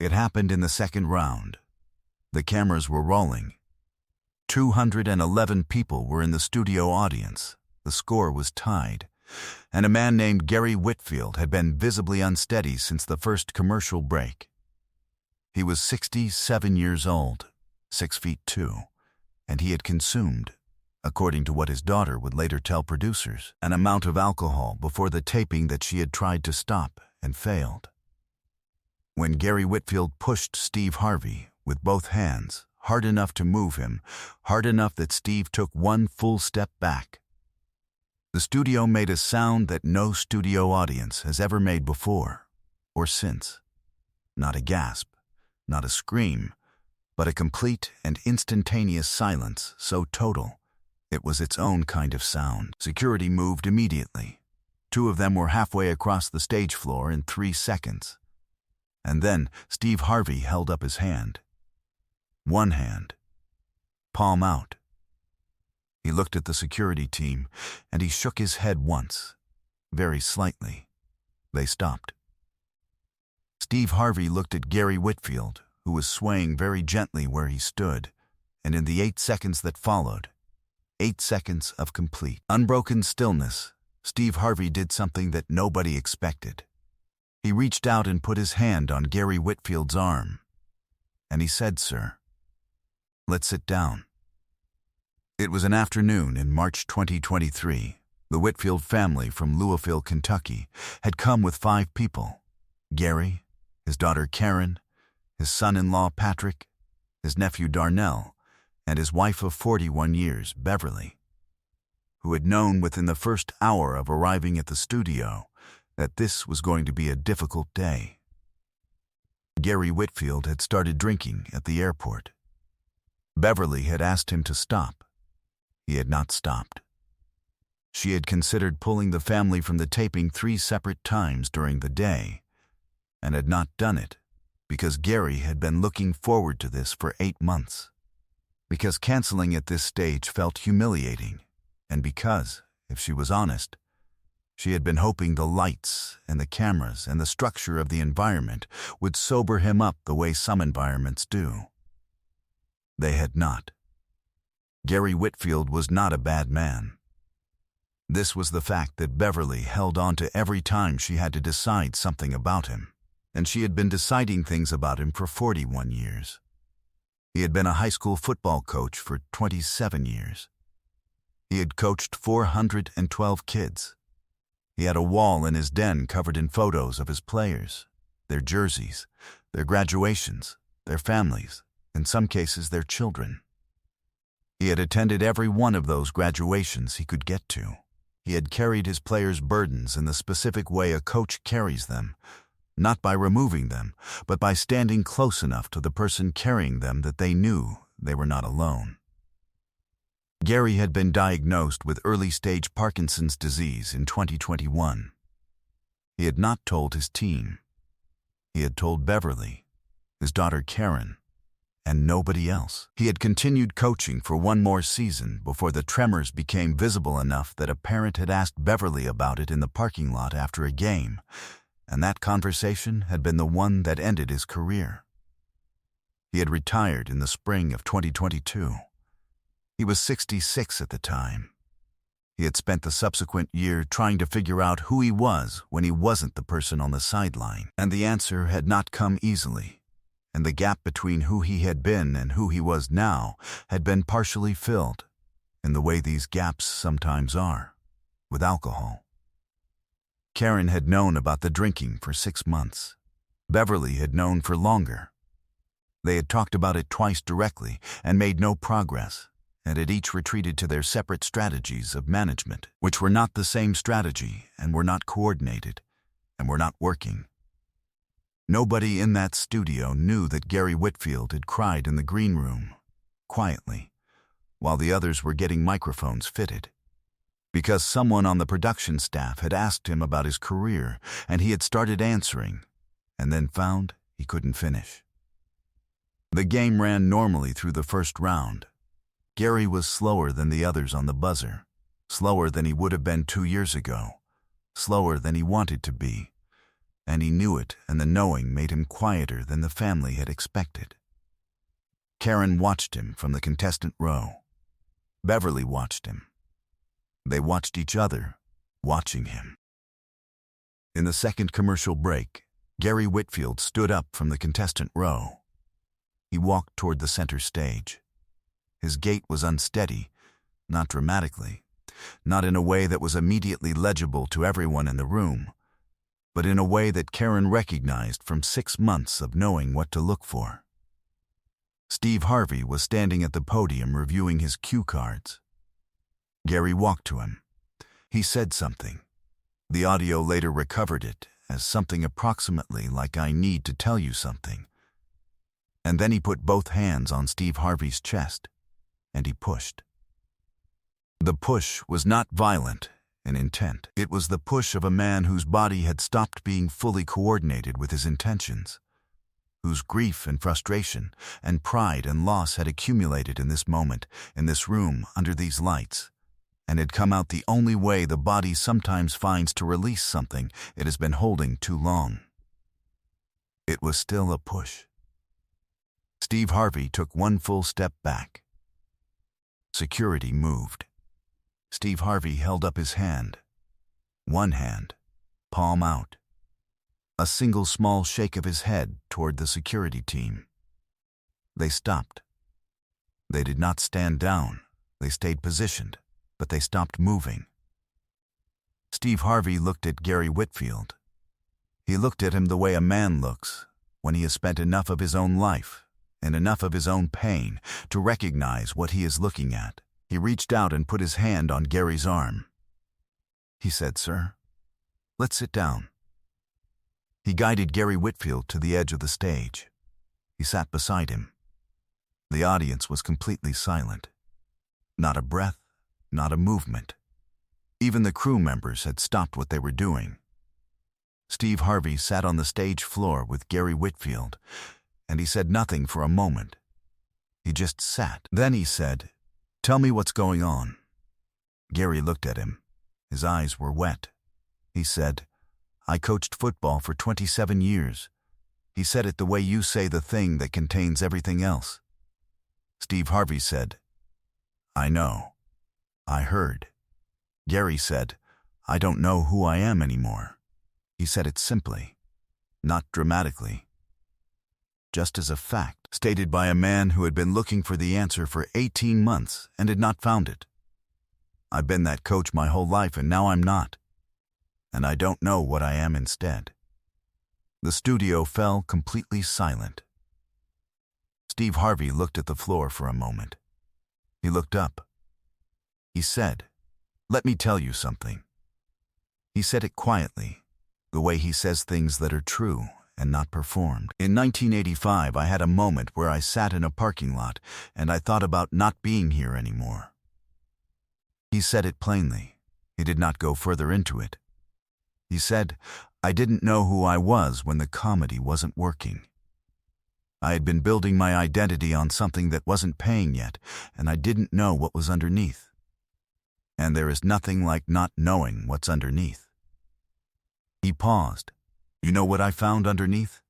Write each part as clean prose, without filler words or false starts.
It happened in the second round. The cameras were rolling. 211 people were in the studio audience. The score was tied, and a man named Gary Whitfield had been visibly unsteady since the first commercial break. He was 67 years old, 6'2", and he had consumed, according to what his daughter would later tell producers, an amount of alcohol before the taping that she had tried to stop and failed. When Gary Whitfield pushed Steve Harvey with both hands, hard enough to move him, hard enough that Steve took one full step back, the studio made a sound that no studio audience has ever made before or since. Not a gasp, not a scream, but a complete and instantaneous silence so total it was its own kind of sound. Security moved immediately. 2 of them were halfway across the stage floor in 3 seconds. And then Steve Harvey held up his hand. One hand, palm out. He looked at the security team, and he shook his head once, very slightly. They stopped. Steve Harvey looked at Gary Whitfield, who was swaying very gently where he stood, and in the 8 seconds that followed, 8 seconds of complete, unbroken stillness, Steve Harvey did something that nobody expected. He reached out and put his hand on Gary Whitfield's arm, and he said, "Sir, let's sit down." It was an afternoon in March 2023. The Whitfield family from Louisville, Kentucky, had come with 5 people: Gary, his daughter Karen, his son-in-law Patrick, his nephew Darnell, and his wife of 41 years, Beverly, who had known within the first hour of arriving at the studio that this was going to be a difficult day. Gary Whitfield had started drinking at the airport. Beverly had asked him to stop. He had not stopped. She had considered pulling the family from the taping 3 separate times during the day, and had not done it because Gary had been looking forward to this for 8 months. Because canceling at this stage felt humiliating, and because, if she was honest, she had been hoping the lights and the cameras and the structure of the environment would sober him up the way some environments do. They had not. Gary Whitfield was not a bad man. This was the fact that Beverly held on to every time she had to decide something about him, and she had been deciding things about him for 41 years. He had been a high school football coach for 27 years. He had coached 412 kids. He had a wall in his den covered in photos of his players, their jerseys, their graduations, their families, in some cases their children. He had attended every one of those graduations he could get to. He had carried his players' burdens in the specific way a coach carries them, not by removing them, but by standing close enough to the person carrying them that they knew they were not alone. Gary had been diagnosed with early-stage Parkinson's disease in 2021. He had not told his team. He had told Beverly, his daughter Karen, and nobody else. He had continued coaching for 1 more season before the tremors became visible enough that a parent had asked Beverly about it in the parking lot after a game, and that conversation had been the one that ended his career. He had retired in the spring of 2022. He was 66 at the time. He had spent the subsequent year trying to figure out who he was when he wasn't the person on the sideline, and the answer had not come easily, and the gap between who he had been and who he was now had been partially filled, in the way these gaps sometimes are, with alcohol. Karen had known about the drinking for 6 months. Beverly had known for longer. They had talked about it twice directly and made no progress, and had each retreated to their separate strategies of management, which were not the same strategy and were not coordinated and were not working. Nobody in that studio knew that Gary Whitfield had cried in the green room, quietly, while the others were getting microphones fitted, because someone on the production staff had asked him about his career, and he had started answering, and then found he couldn't finish. The game ran normally through the first round. Gary was slower than the others on the buzzer, slower than he would have been 2 years ago, slower than he wanted to be, And he knew it, and the knowing made him quieter than the family had expected. Karen watched him from the contestant row. Beverly watched him. They watched each other, watching him. In the second commercial break, Gary Whitfield stood up from the contestant row. He walked toward the center stage. His gait was unsteady, not dramatically, not in a way that was immediately legible to everyone in the room, but in a way that Karen recognized from 6 months of knowing what to look for. Steve Harvey was standing at the podium reviewing his cue cards. Gary walked to him. He said something. The audio later recovered it as something approximately like "I need to tell you something." And then he put both hands on Steve Harvey's chest, and he pushed. The push was not violent in intent. It was the push of a man whose body had stopped being fully coordinated with his intentions, whose grief and frustration and pride and loss had accumulated in this moment, in this room, under these lights, and had come out the only way the body sometimes finds to release something it has been holding too long. It was still a push. Steve Harvey took one full step back. Security moved. Steve Harvey held up his hand. One hand, palm out. A single small shake of his head toward the security team. They stopped. They did not stand down. They stayed positioned, but they stopped moving. Steve Harvey looked at Gary Whitfield. He looked at him the way a man looks when he has spent enough of his own life and enough of his own pain to recognize what he is looking at. He reached out and put his hand on Gary's arm. He said, "Sir, let's sit down." He guided Gary Whitfield to the edge of the stage. He sat beside him. The audience was completely silent. Not a breath, not a movement. Even the crew members had stopped what they were doing. Steve Harvey sat on the stage floor with Gary Whitfield, and he said nothing for a moment. He just sat. Then he said, "Tell me what's going on." Gary looked at him. His eyes were wet. He said, "I coached football for 27 years. He said it the way you say the thing that contains everything else." Steve Harvey said, "I know. I heard." Gary said, "I don't know who I am anymore." He said it simply, not dramatically. Just as a fact, stated by a man who had been looking for the answer for 18 months and had not found it. "I've been that coach my whole life and now I'm not. And I don't know what I am instead." The studio fell completely silent. Steve Harvey looked at the floor for a moment. He looked up. He said, "Let me tell you something." He said it quietly, the way he says things that are true and not performed. "In 1985, I had a moment where I sat in a parking lot and I thought about not being here anymore." He said it plainly. He did not go further into it. He said, "I didn't know who I was when the comedy wasn't working. I had been building my identity on something that wasn't paying yet, and I didn't know what was underneath. And there is nothing like not knowing what's underneath." He paused. "You know what I found underneath?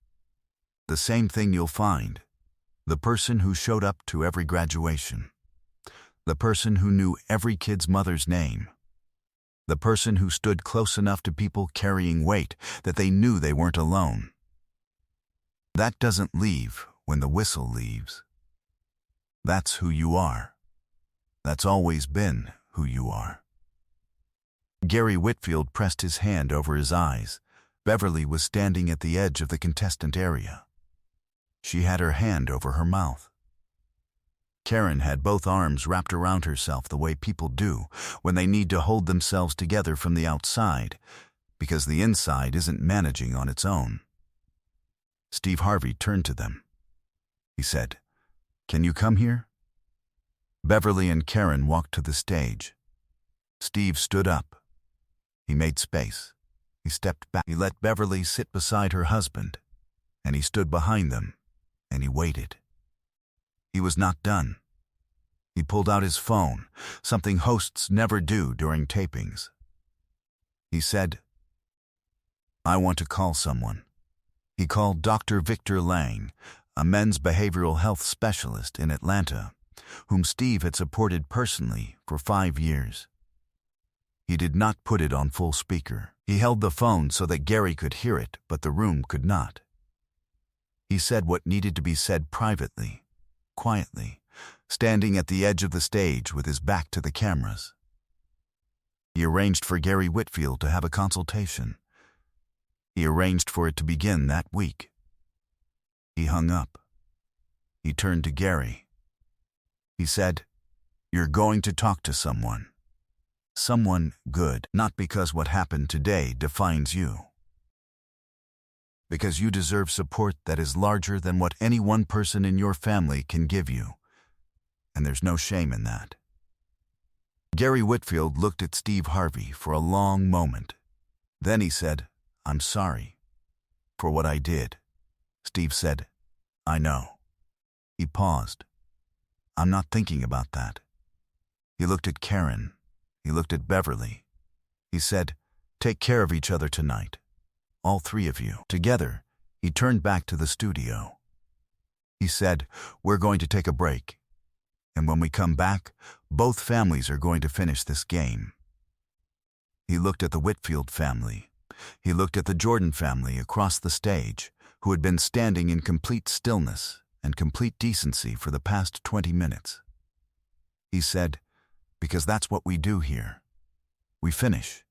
The same thing you'll find. The person who showed up to every graduation. The person who knew every kid's mother's name. The person who stood close enough to people carrying weight that they knew they weren't alone. That doesn't leave when the whistle leaves. That's who you are. That's always been who you are." Gary Whitfield pressed his hand over his eyes. Beverly was standing at the edge of the contestant area. She had her hand over her mouth. Karen had both arms wrapped around herself the way people do when they need to hold themselves together from the outside, because the inside isn't managing on its own. Steve Harvey turned to them. He said, "Can you come here?" Beverly and Karen walked to the stage. Steve stood up. He made space. He stepped back. He let Beverly sit beside her husband, and he stood behind them, and he waited. He was not done. He pulled out his phone, something hosts never do during tapings. He said, I want to call someone. He called Dr. Victor Lang, a men's behavioral health specialist in Atlanta, whom Steve had supported personally for 5 years. He did not put it on full speaker. He held the phone so that Gary could hear it, but the room could not. He said what needed to be said privately, quietly, standing at the edge of the stage with his back to the cameras. He arranged for Gary Whitfield to have a consultation. He arranged for it to begin that week. He hung up. He turned to Gary. He said, "You're going to talk to someone. Someone good, not because what happened today defines you. Because you deserve support that is larger than what any one person in your family can give you. And there's no shame in that." Gary Whitfield looked at Steve Harvey for a long moment. Then he said, "I'm sorry for what I did." Steve said, "I know." He paused. "I'm not thinking about that." He looked at Karen. He looked at Beverly. He said, "Take care of each other tonight. All 3 of you." Together, he turned back to the studio. He said, "We're going to take a break. And when we come back, both families are going to finish this game." He looked at the Whitfield family. He looked at the Jordan family across the stage, who had been standing in complete stillness and complete decency for the past 20 minutes. He said, "Because that's what we do here. We finish."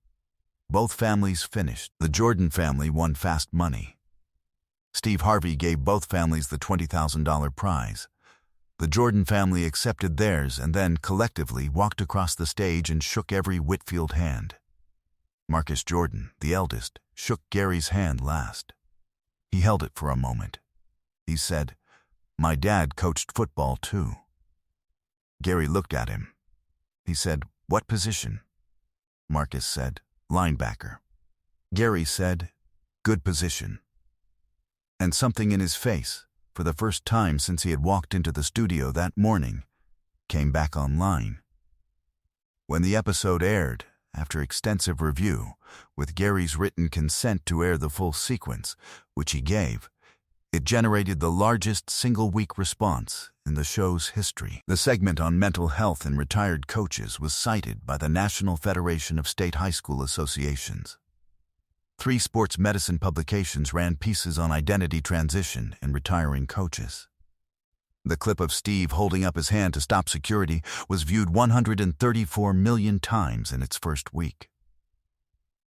Both families finished. The Jordan family won fast money. Steve Harvey gave both families the $20,000 prize. The Jordan family accepted theirs and then collectively walked across the stage and shook every Whitfield hand. Marcus Jordan, the eldest, shook Gary's hand last. He held it for a moment. He said, "My dad coached football too." Gary looked at him. He said, "What position?" Marcus said, "Linebacker." Gary said, "Good position." And something in his face, for the first time since he had walked into the studio that morning, came back online. When the episode aired, after extensive review, with Gary's written consent to air the full sequence, which he gave, it generated the largest single-week response in the show's history. The segment on mental health in retired coaches was cited by the National Federation of State High School Associations. 3 sports medicine publications ran pieces on identity transition in retiring coaches. The clip of Steve holding up his hand to stop security was viewed 134 million times in its first week.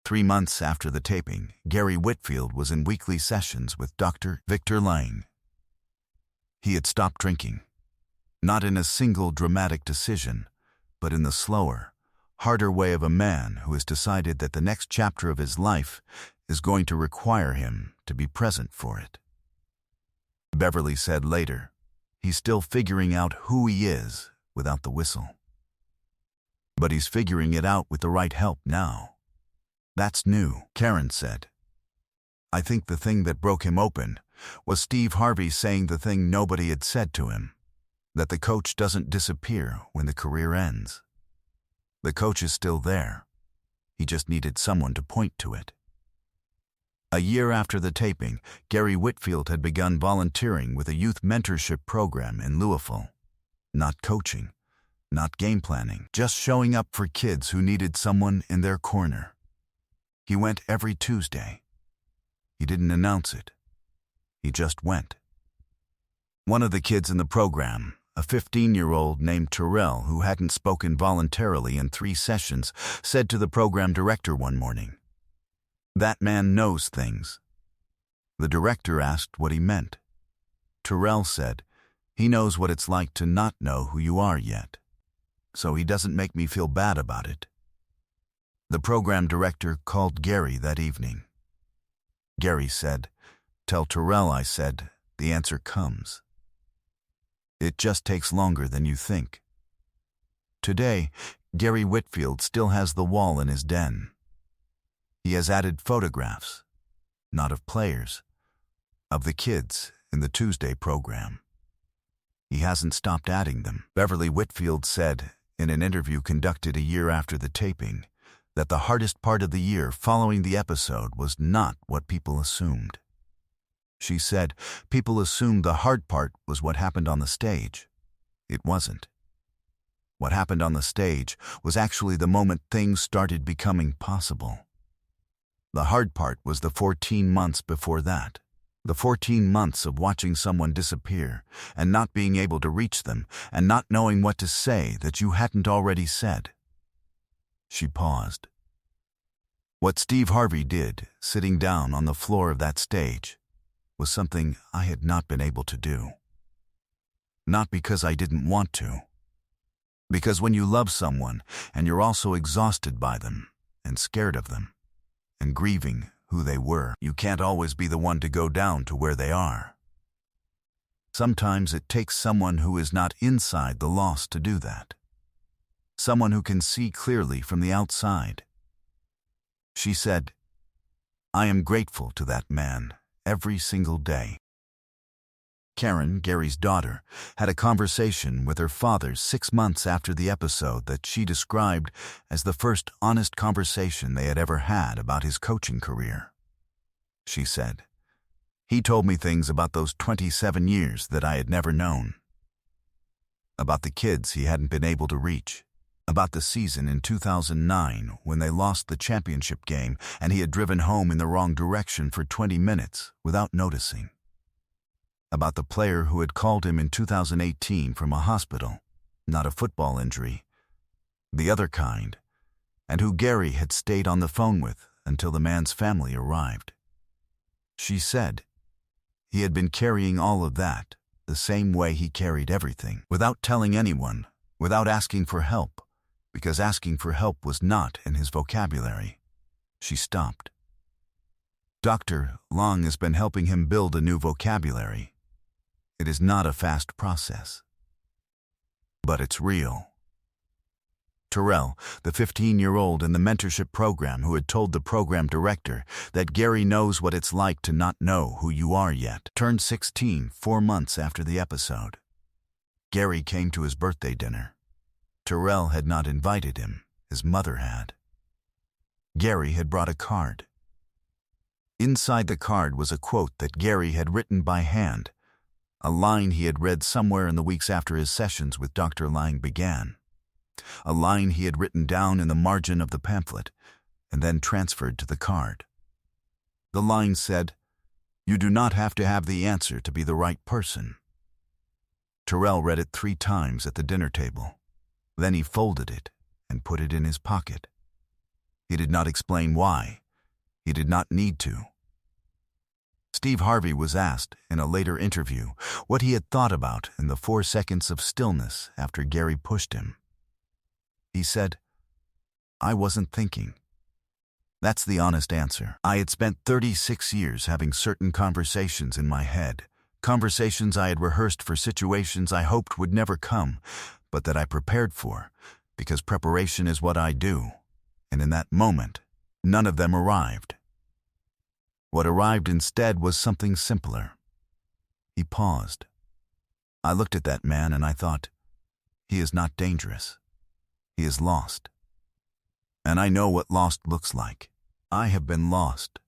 3 months after the taping, Gary Whitfield was in weekly sessions with Dr. Victor Lang. He had stopped drinking, not in a single dramatic decision, but in the slower, harder way of a man who has decided that the next chapter of his life is going to require him to be present for it. Beverly said later, "He's still figuring out who he is without the whistle. But he's figuring it out with the right help now. That's new." Karen said, "I think the thing that broke him open was Steve Harvey saying the thing nobody had said to him, that the coach doesn't disappear when the career ends. The coach is still there. He just needed someone to point to it." A year after the taping, Gary Whitfield had begun volunteering with a youth mentorship program in Louisville. Not coaching, not game planning, just showing up for kids who needed someone in their corner. He went every Tuesday. He didn't announce it. He just went. One of the kids in the program, a 15-year-old named Terrell who hadn't spoken voluntarily in 3 sessions, said to the program director one morning, "That man knows things." The director asked what he meant. Terrell said, "He knows what it's like to not know who you are yet, so he doesn't make me feel bad about it." The program director called Gary that evening. Gary said, "Tell Terrell I said the answer comes. It just takes longer than you think." Today, Gary Whitfield still has the wall in his den. He has added photographs, not of players, of the kids in the Tuesday program. He hasn't stopped adding them. Beverly Whitfield said, in an interview conducted a year after the taping, that the hardest part of the year following the episode was not what people assumed. She said people assumed the hard part was what happened on the stage. It wasn't. What happened on the stage was actually the moment things started becoming possible. The hard part was the 14 months before that. The 14 months of watching someone disappear and not being able to reach them and not knowing what to say that you hadn't already said. She paused. What Steve Harvey did, sitting down on the floor of that stage, was something I had not been able to do. Not because I didn't want to. Because when you love someone and you're also exhausted by them and scared of them and grieving who they were, you can't always be the one to go down to where they are. Sometimes it takes someone who is not inside the loss to do that. Someone who can see clearly from the outside. She said, "I am grateful to that man every single day." Karen, Gary's daughter, had a conversation with her father 6 months after the episode that she described as the first honest conversation they had ever had about his coaching career. She said, "He told me things about those 27 years that I had never known. About the kids he hadn't been able to reach. About the season in 2009 when they lost the championship game and he had driven home in the wrong direction for 20 minutes without noticing. About the player who had called him in 2018 from a hospital, not a football injury, the other kind, and who Gary had stayed on the phone with until the man's family arrived." She said, he had been carrying all of that the same way he carried everything, without telling anyone, without asking for help, because asking for help was not in his vocabulary. She stopped. Dr. Long has been helping him build a new vocabulary. It is not a fast process. But it's real. Terrell, the 15-year-old in the mentorship program who had told the program director that Gary knows what it's like to not know who you are yet, turned 16 4 months after the episode. Gary came to his birthday dinner. Terrell had not invited him, his mother had. Gary had brought a card. Inside the card was a quote that Gary had written by hand, a line he had read somewhere in the weeks after his sessions with Dr. Lang began, a line he had written down in the margin of the pamphlet and then transferred to the card. The line said, "You do not have to have the answer to be the right person." Terrell read it 3 times at the dinner table. Then he folded it and put it in his pocket. He did not explain why. He did not need to. Steve Harvey was asked in a later interview what he had thought about in the 4 seconds of stillness after Gary pushed him. He said, "I wasn't thinking." That's the honest answer. I had spent 36 years having certain conversations in my head, conversations I had rehearsed for situations I hoped would never come, but that I prepared for, because preparation is what I do. And in that moment, none of them arrived. What arrived instead was something simpler. He paused. I looked at that man and I thought, he is not dangerous. He is lost. And I know what lost looks like. I have been lost.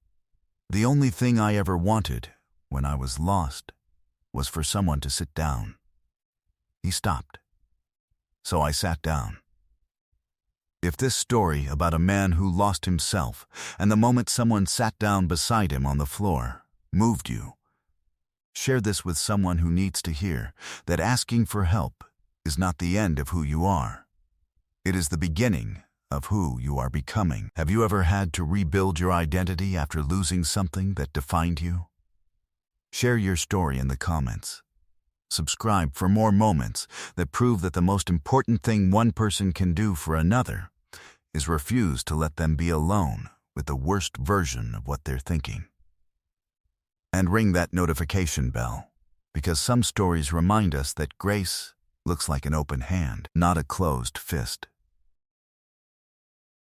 The only thing I ever wanted when I was lost was for someone to sit down. He stopped. So I sat down. If this story about a man who lost himself and the moment someone sat down beside him on the floor moved you, share this with someone who needs to hear that asking for help is not the end of who you are. It is the beginning of who you are becoming. Have you ever had to rebuild your identity after losing something that defined you? Share your story in the comments. Subscribe for more moments that prove that the most important thing one person can do for another is refuse to let them be alone with the worst version of what they're thinking. And ring that notification bell, because some stories remind us that grace looks like an open hand, not a closed fist.